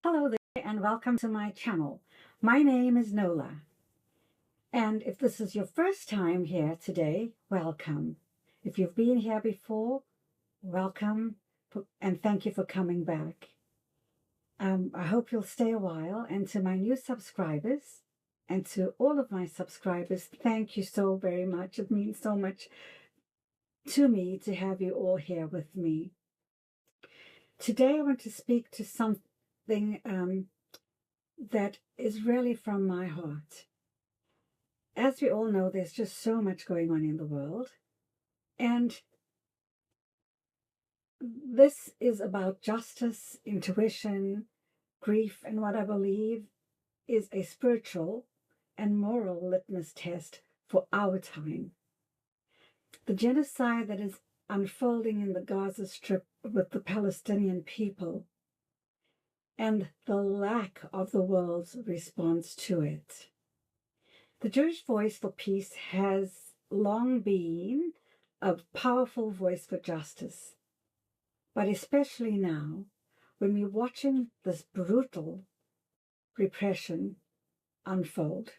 Hello there and welcome to my channel. My name is Nola, and if this is your first time here today, welcome. If you've been here before, welcome and thank you for coming back. I hope you'll stay a while, and to my new subscribers and to all of my subscribers, thank you so very much. It means so much to me to have you all here with me. Today I want to speak to something that is really from my heart. As we all know, there's just so much going on in the world, and this is about justice, intuition, grief, and what I believe is a spiritual and moral litmus test for our time. The genocide that is unfolding in the Gaza Strip with the Palestinian people and the lack of the world's response to it. The Jewish Voice for Peace has long been a powerful voice for justice, but especially now, when we're watching this brutal repression unfold.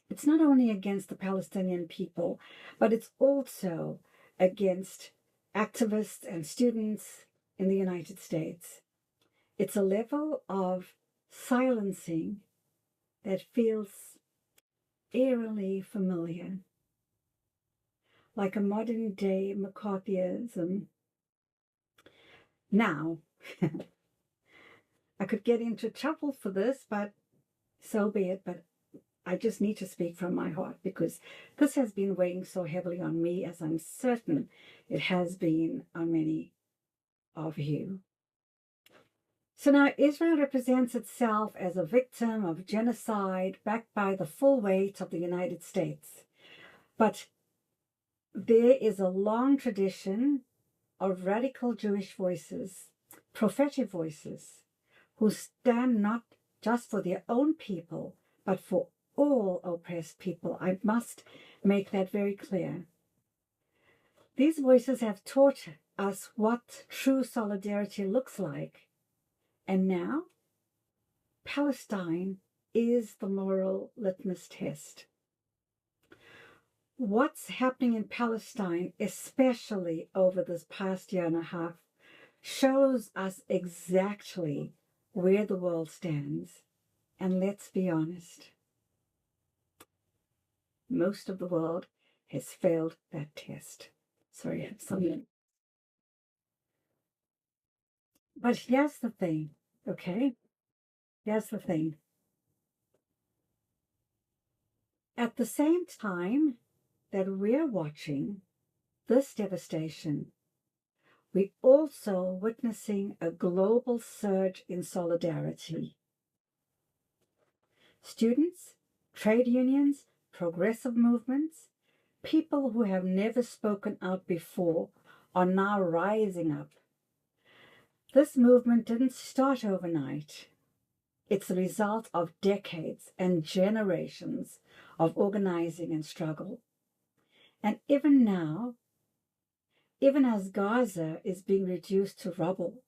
It's not only against the Palestinian people, but it's also against activists and students in the United States. It's a level of silencing that feels eerily familiar, like a modern day McCarthyism. Now, I could get into trouble for this, but so be it. But I just need to speak from my heart, because this has been weighing so heavily on me, as I'm certain it has been on many of you. So now Israel represents itself as a victim of genocide backed by the full weight of the United States. But there is a long tradition of radical Jewish voices, prophetic voices, who stand not just for their own people, but for all oppressed people. I must make that very clear. These voices have taught us what true solidarity looks like. And now, Palestine is the moral litmus test. What's happening in Palestine, especially over this past year and a half, shows us exactly where the world stands. And let's be honest, most of the world has failed that test. Sorry, I have something. But here's the thing, okay? Here's the thing. At the same time that we're watching this devastation, we're also witnessing a global surge in solidarity. Students, trade unions, progressive movements, people who have never spoken out before are now rising up. This movement didn't start overnight. It's the result of decades and generations of organizing and struggle. And even now, even as Gaza is being reduced to rubble,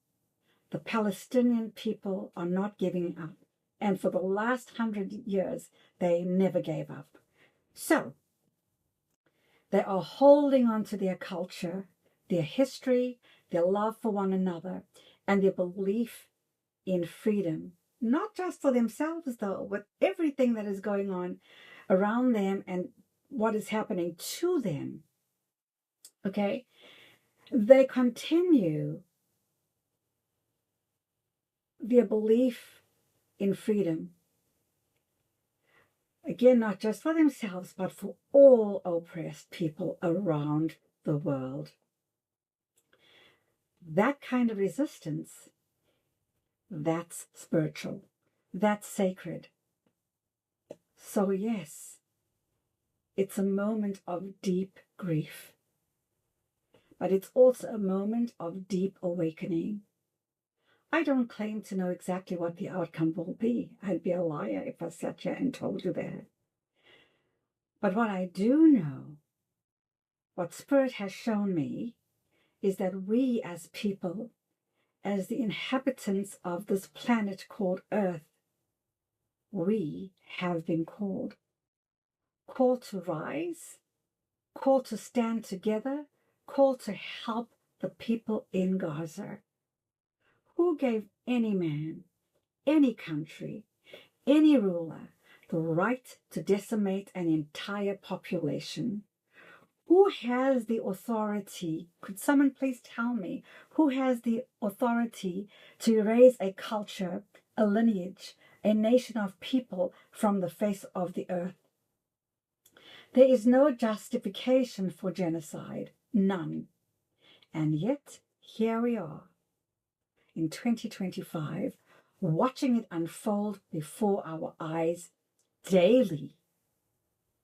the Palestinian people are not giving up. And for the last 100 years, they never gave up. So, they are holding on to their culture, their history, their love for one another, and their belief in freedom. Not just for themselves, though, with everything that is going on around them and what is happening to them. Okay? They continue their belief in freedom. Again, not just for themselves, but for all oppressed people around the world. That kind of resistance, that's spiritual. That's sacred. So yes, it's a moment of deep grief. But it's also a moment of deep awakening. I don't claim to know exactly what the outcome will be. I'd be a liar if I sat here and told you that. But what I do know, what Spirit has shown me, is that we as people, as the inhabitants of this planet called Earth, we have been called. Called to rise, called to stand together, called to help the people in Gaza. Who gave any man, any country, any ruler the right to decimate an entire population? Who has the authority? Could someone please tell me who has the authority to erase a culture, a lineage, a nation of people from the face of the earth? There is no justification for genocide, none. And yet, here we are in 2025, watching it unfold before our eyes daily.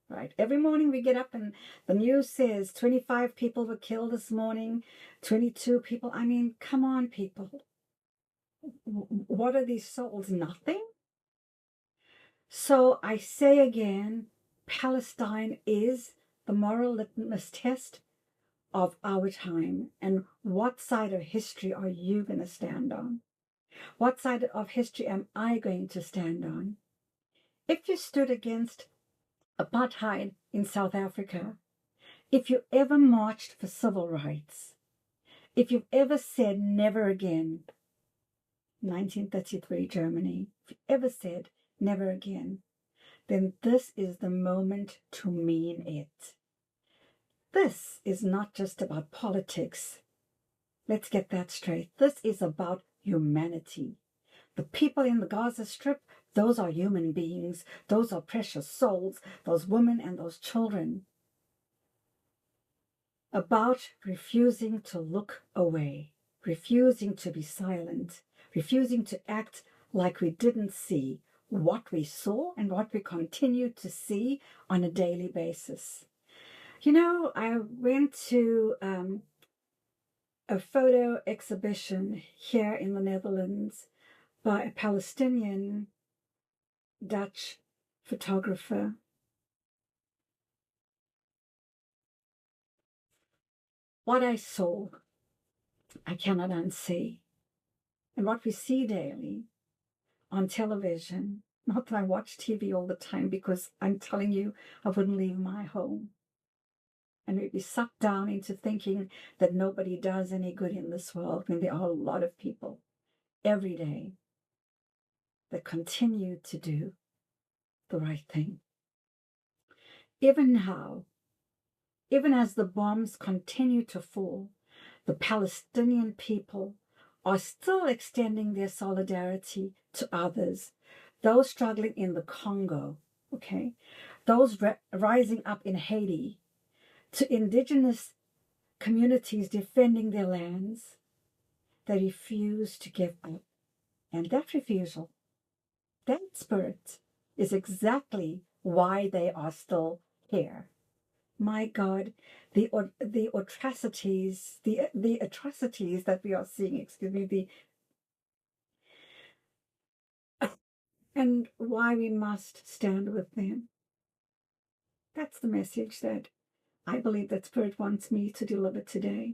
Right? Every morning we get up and the news says 25 people were killed this morning, 22 people. I mean, come on, people. What are these souls? Nothing? So I say again, Palestine is the moral litmus test of our time. And what side of history are you going to stand on? What side of history am I going to stand on? If you stood against apartheid in South Africa, if you ever marched for civil rights, if you've ever said never again, 1933 Germany, if you ever said never again, then this is the moment to mean it. This is not just about politics. Let's get that straight. This is about humanity. The people in the Gaza Strip, those are human beings. Those are precious souls, those women and those children. About refusing to look away, refusing to be silent, refusing to act like we didn't see what we saw and what we continue to see on a daily basis. You know, I went to a photo exhibition here in the Netherlands by a Palestinian Dutch photographer. What I saw, I cannot unsee. And what we see daily on television, not that I watch TV all the time, because I'm telling you, I wouldn't leave my home. And we'd be sucked down into thinking that nobody does any good in this world, when there are a lot of people every day that continue to do the right thing. Even now, even as the bombs continue to fall, the Palestinian people are still extending their solidarity to others, those struggling in the Congo, okay, those rising up in Haiti, to indigenous communities defending their lands. They refuse to give up. And that refusal, that spirit, is exactly why they are still here. My God, the atrocities, the atrocities that we are seeing, and why we must stand with them. That's the message that I believe that Spirit wants me to deliver today.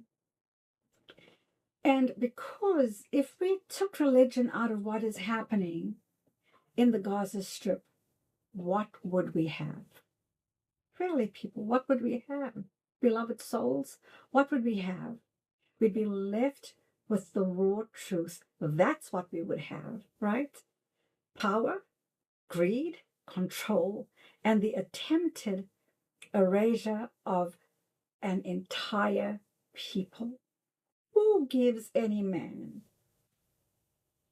And because if we took religion out of what is happening in the Gaza Strip, what would we have? Really, people, what would we have? Beloved souls, what would we have? We'd be left with the raw truth. That's what we would have, right? Power, greed, control, and the attempted erasure of an entire people. Who gives any man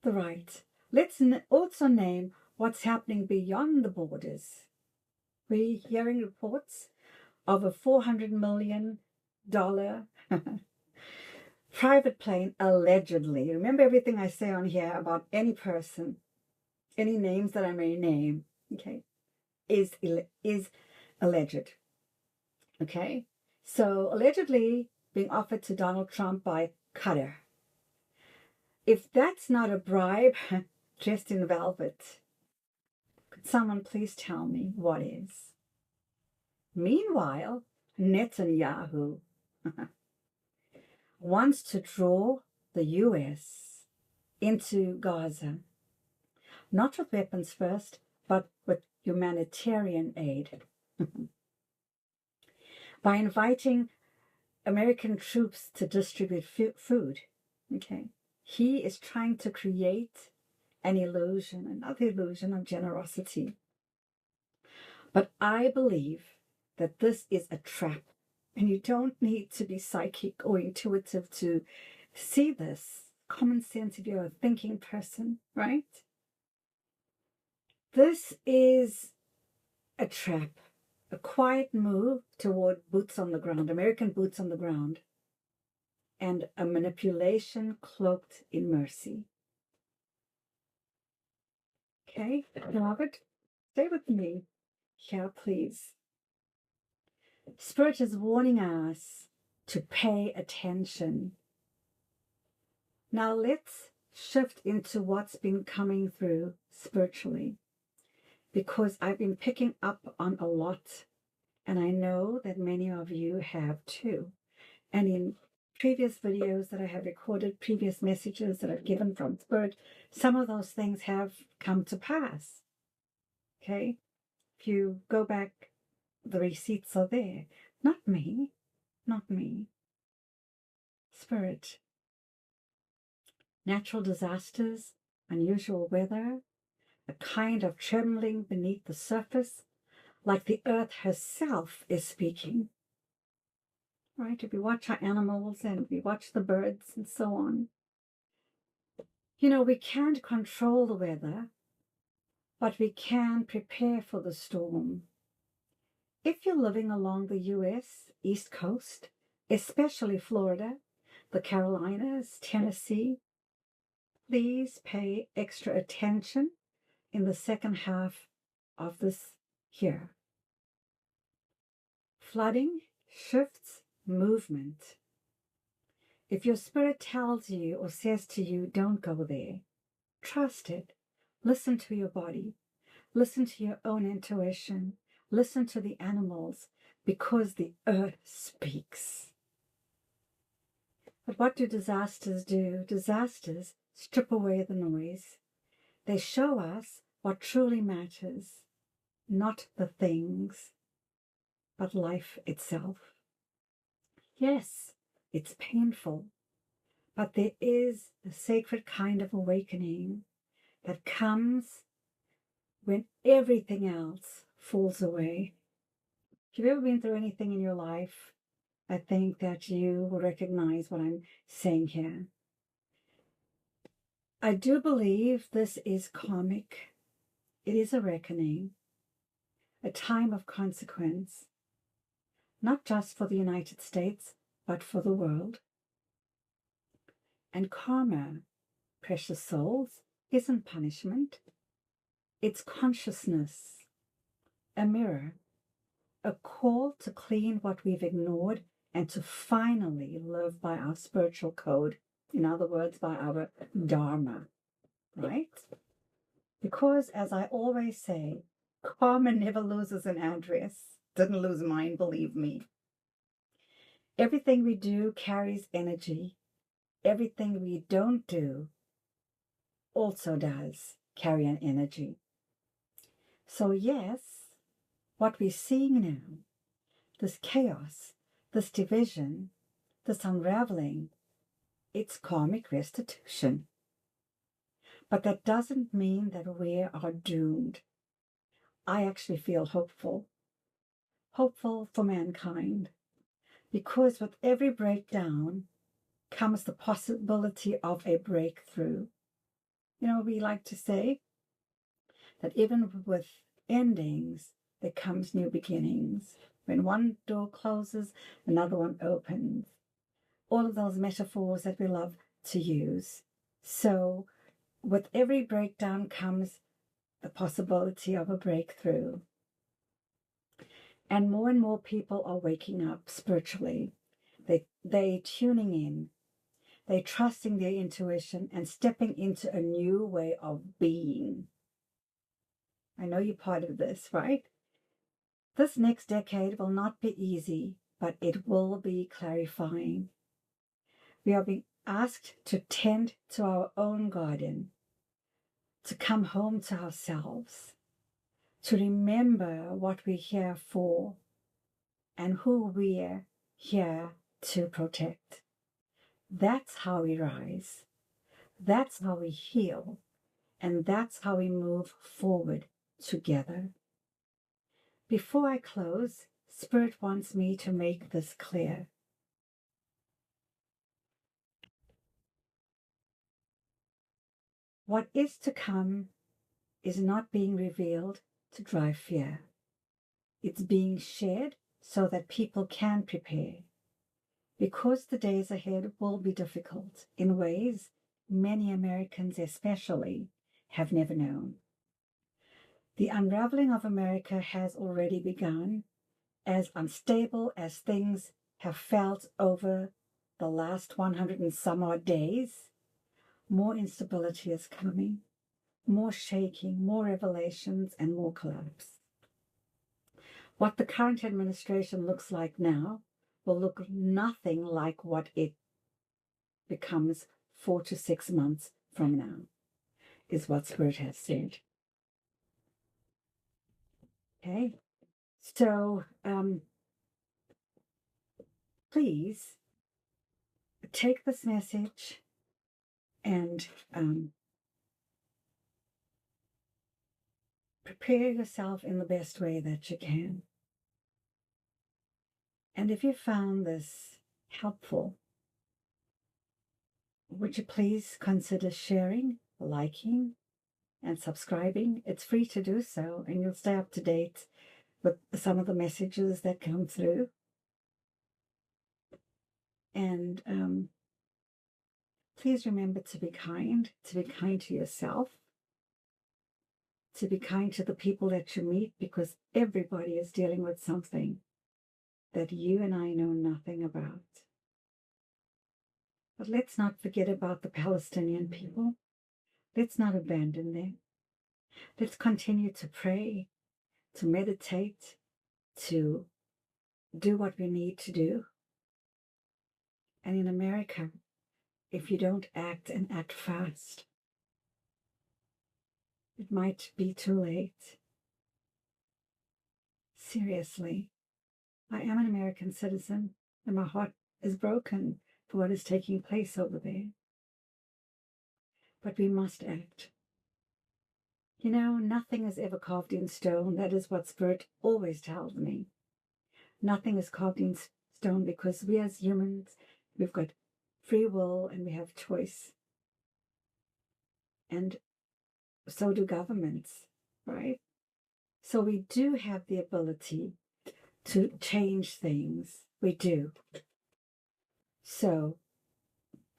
the right? Let's also name what's happening beyond the borders. We're hearing reports of a $400 million private plane, allegedly. Remember everything I say on here about any person, any names that I may name, okay, is alleged. Okay, so allegedly being offered to Donald Trump by Qatar. If that's not a bribe dressed in velvet, could someone please tell me what is? Meanwhile, Netanyahu wants to draw the U.S. into Gaza, not with weapons first, but with humanitarian aid. By inviting American troops to distribute food, okay, he is trying to create another illusion of generosity. But I believe that this is a trap, and you don't need to be psychic or intuitive to see this. Common sense if you're a thinking person, right? This is a trap, a quiet move toward boots on the ground, American boots on the ground, and a manipulation cloaked in mercy. Okay, beloved, stay with me here, please. Spirit is warning us to pay attention. Now let's shift into what's been coming through spiritually, because I've been picking up on a lot, and I know that many of you have too. And in previous videos that I have recorded, previous messages that I've given from Spirit, some of those things have come to pass. Okay? If you go back, the receipts are there. Not me. Not me. Spirit. Natural disasters, unusual weather, a kind of trembling beneath the surface, like the earth herself is speaking. Right? If we watch our animals and we watch the birds and so on, you know, we can't control the weather, but we can prepare for the storm. If you're living along the U.S. East Coast, especially Florida, the Carolinas, Tennessee, please pay extra attention in the second half of this year. Flooding, shifts, movement. If your spirit tells you or says to you, don't go there, trust it. Listen to your body. Listen to your own intuition. Listen to the animals, because the earth speaks. But what do disasters do? Disasters strip away the noise. They show us what truly matters, not the things, but life itself. Yes, it's painful, but there is a sacred kind of awakening that comes when everything else falls away. If you've ever been through anything in your life, I think that you will recognize what I'm saying here. I do believe this is karmic. It is a reckoning, a time of consequence, not just for the United States, but for the world. And karma, precious souls, isn't punishment. It's consciousness, a mirror, a call to clean what we've ignored and to finally live by our spiritual code. In other words, by our dharma, right? Because, as I always say, karma never loses an address. Didn't lose mine, believe me. Everything we do carries energy. Everything we don't do also does carry an energy. So yes, what we're seeing now, this chaos, this division, this unraveling, it's karmic restitution. But that doesn't mean that we are doomed. I actually feel hopeful for mankind, because with every breakdown comes the possibility of a breakthrough. You know, we like to say that even with endings, there comes new beginnings. When one door closes, another one opens. All of those metaphors that we love to use. So with every breakdown comes the possibility of a breakthrough. And more people are waking up spiritually. They tuning in. They trusting their intuition and stepping into a new way of being. I know you're part of this, right? This next decade will not be easy, but it will be clarifying. We are asked to tend to our own garden, to come home to ourselves, to remember what we're here for and who we're here to protect. That's how we rise. That's how we heal. And that's how we move forward together. Before I close, Spirit wants me to make this clear. What is to come is not being revealed to drive fear. It's being shared so that people can prepare. Because the days ahead will be difficult in ways many Americans especially have never known. The unraveling of America has already begun, as unstable as things have felt over the last 100 and some odd days. More instability is coming, more shaking, more revelations, and more collapse. What the current administration looks like now will look nothing like what it becomes 4 to 6 months from now, is what Spirit has said. Okay, so please take this message and prepare yourself in the best way that you can. And if you found this helpful, would you please consider sharing, liking, and subscribing? It's free to do so, and you'll stay up to date with some of the messages that come through. And please remember to be kind to yourself, to be kind to the people that you meet, because everybody is dealing with something that you and I know nothing about. But let's not forget about the Palestinian people. Let's not abandon them. Let's continue to pray, to meditate, to do what we need to do. And in America, if you don't act and act fast, it might be too late. Seriously, I am an American citizen, and my heart is broken for what is taking place over there. But we must act. You know, nothing is ever carved in stone. That is what Spirit always tells me. Nothing is carved in stone, because we as humans, we've got free will and we have choice. And so do governments, right? So we do have the ability to change things. We do. So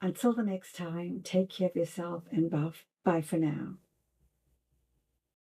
until the next time, take care of yourself and bye for now.